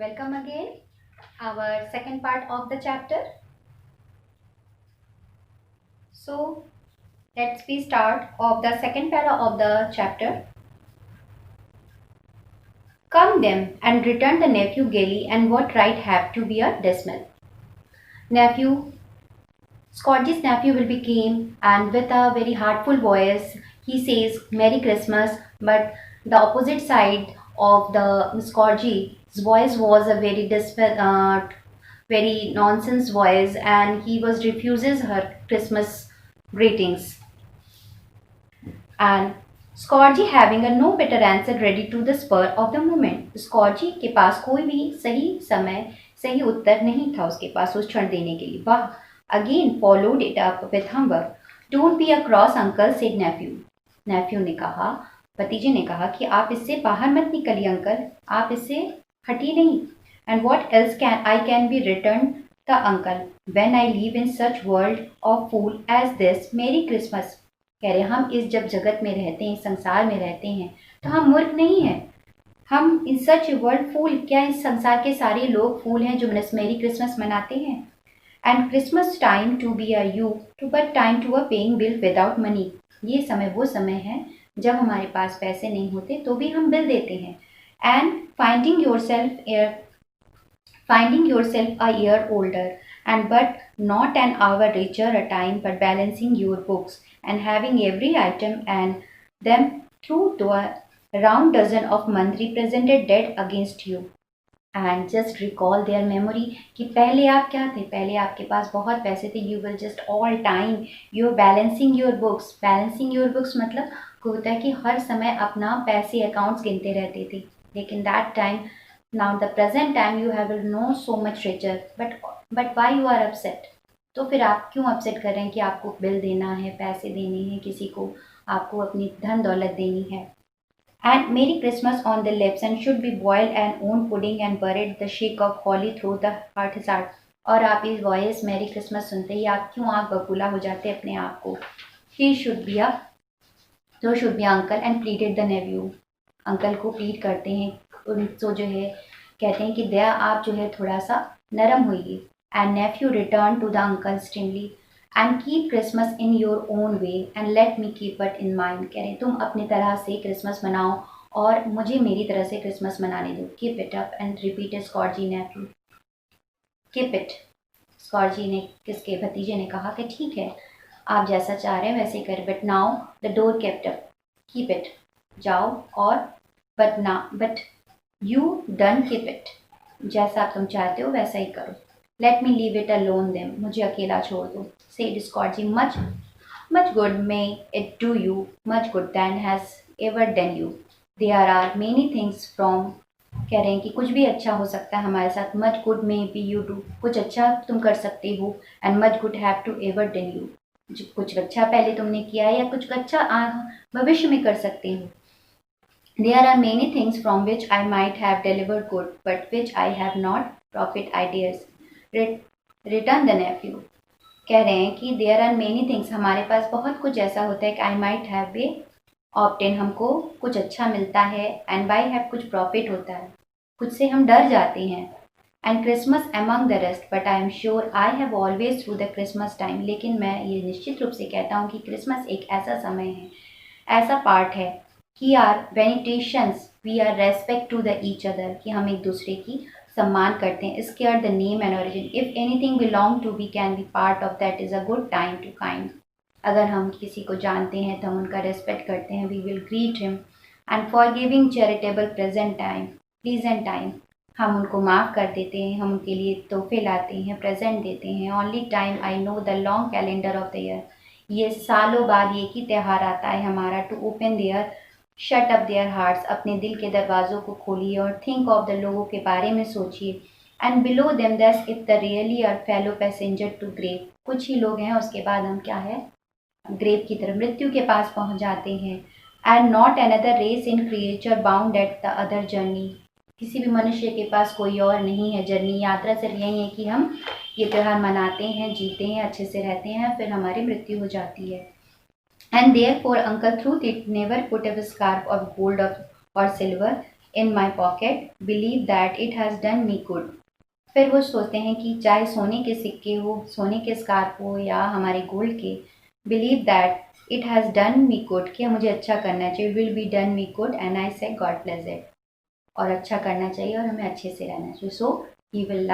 Welcome again, our second part of the chapter. So, let's be start of the second para of the chapter. Come them and returned the nephew gaily, and what right have to be a dismal. Nephew, Scotty's nephew will be came and with a very heartful voice, he says Merry Christmas, but the opposite side of the Scotty's voice was a very very nonsense voice, and he was refuses her Christmas greetings. And Scrooge having a no better answer ready to the spur of the moment, Scrooge के पास कोई भी सही समय सही उत्तर नहीं था उसके पास उस क्षण देने के लिए। वह again followed it up with humbug. Don't be a cross uncle said nephew. Nephew ने कहा, भतीजे ने कहा कि आप इससे बाहर मत निकलिए अंकल, आप इससे हटिए नहीं। And what else can be return the uncle when I live in such world of fool as this, merry Christmas. कह रहे हम इस जब जगत में रहते हैं, इस संसार में रहते हैं, तो हम मूर्ख नहीं हैं। हम इन सच वर्ल्ड फूल, क्या इस संसार के सारे लोग फूल हैं जो मेरी क्रिसमस मनाते हैं। And Christmas time to be a you to but time to a paying bill without money. ये समय वो समय है जब हमारे पास पैसे नहीं होते तो भी हम बिल देते हैं। And finding yourself a year older and but not an hour richer a time but balancing your books and having every item and them through to a round dozen of month represented dead against you and just recall their memory कि पहले आप क्या थे, पहले आपके पास बहुत पैसे थे, you will just all time you're balancing your books मतलब होता है कि हर समय अपना पैसे अकाउंट्स गिनते रहते थे। लेकिन that time now the present time you have no so much richer but why you are upset। तो फिर आप क्यों अपसेट कर रहे हैं कि आपको बिल देना है, पैसे देने हैं, किसी को आपको अपनी धन दौलत देनी है। And merry Christmas on the lips and should be boiled and own pudding and buried the shake of holly through the heart हिसार्ट। और आप इस वॉइस मेरी क्रिसमस सुनते ही आप क्यों आँख बबूला हो जाते अपने आप को। He should be uncle and pleaded the nephew. Uncle को प्लीड करते हैं, तो जो है कहते हैं कि दया आप जो है थोड़ा सा नरम होइए। And nephew return to the uncle sternly and keep Christmas in your own way and let me keep it in mind. कह रहे तुम अपनी तरह से क्रिसमस मनाओ और मुझे मेरी तरह से क्रिसमस मनाने दो। Keep it up and repeat Scrooge nephew. Keep it, Scrooge ने किसके भतीजे ने कहा कि ठीक है आप जैसा चाह रहे हैं वैसे कर, but now the door kept up. Keep it, जाओ, और but you done keep it, जैसा तुम चाहते हो वैसा ही करो। Let me leave it alone them, मुझे अकेला छोड़ दो। Said Scrooge, much good may it do you, much good than has ever done you. There are many things from, कह रहे हैं कि कुछ भी अच्छा हो सकता है हमारे साथ। Much good may be you do, कुछ अच्छा तुम कर सकते हो। And much good have to ever done you, कुछ अच्छा पहले तुमने किया है या कुछ अच्छा भविष्य में कर सकते हो। There are many things from which I might have delivered good, but which I have not profit ideas. Return the nephew। कह रहे हैं कि there are many things, हमारे पास बहुत कुछ ऐसा होता है कि I might have be obtain, हमको कुछ अच्छा मिलता है, and by have कुछ profit होता है, कुछ से हम डर जाते हैं। And Christmas among the rest, but I am sure I have always through the Christmas time, लेकिन मैं ये निश्चित रूप से कहता हूँ कि क्रिसमस एक ऐसा समय है, ऐसा पार्ट है कि आर वेनिटेशंस we are respect to the each other, कि हम एक दूसरे की सम्मान करते हैं। Scare the name and origin, if anything belong to be can be part of that is a good time to kind. अगर हम किसी को जानते हैं तो हम उनका रेस्पेक्ट करते हैं। We will greet him and for giving charitable pleasant time, हम उनको माफ़ कर देते हैं, हम उनके लिए तोहफे लाते हैं, प्रेजेंट देते हैं। Only time I know the long calendar of the year, ये सालों बाद एक ही त्यौहार आता है हमारा। To open their shut up their hearts, अपने दिल के दरवाज़ों को खोलिए और थिंक ऑफ द लोगों के बारे में सोचिए। And below them that's if the really are fellow passenger to grave, कुछ ही लोग हैं उसके बाद हम क्या है ग्रेव की तरफ, मृत्यु के पास पहुंच जाते हैं। And not another race in creature bound at the other journey, किसी भी मनुष्य के पास कोई और नहीं है जर्नी, यात्रा सिर्फ यही है कि हम ये त्यौहार मनाते हैं, जीते हैं, अच्छे से रहते हैं, फिर हमारी मृत्यु हो जाती है। And therefore Uncle Truth it never put a scarf of gold or silver in my pocket, believe that it has done me good. फिर वो सोचते हैं कि चाहे सोने के सिक्के हो, सोने के स्कार्फ हो या हमारे गोल्ड के, believe that it has done me good, कि मुझे अच्छा करना चाहिए, will be done me good and I से गॉड ब्लेस इट, और अच्छा करना चाहिए और हमें अच्छे से रहना चाहिए. So he will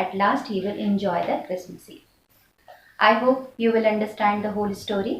at last he will enjoy the Christmas Eve. I hope you will understand the whole story.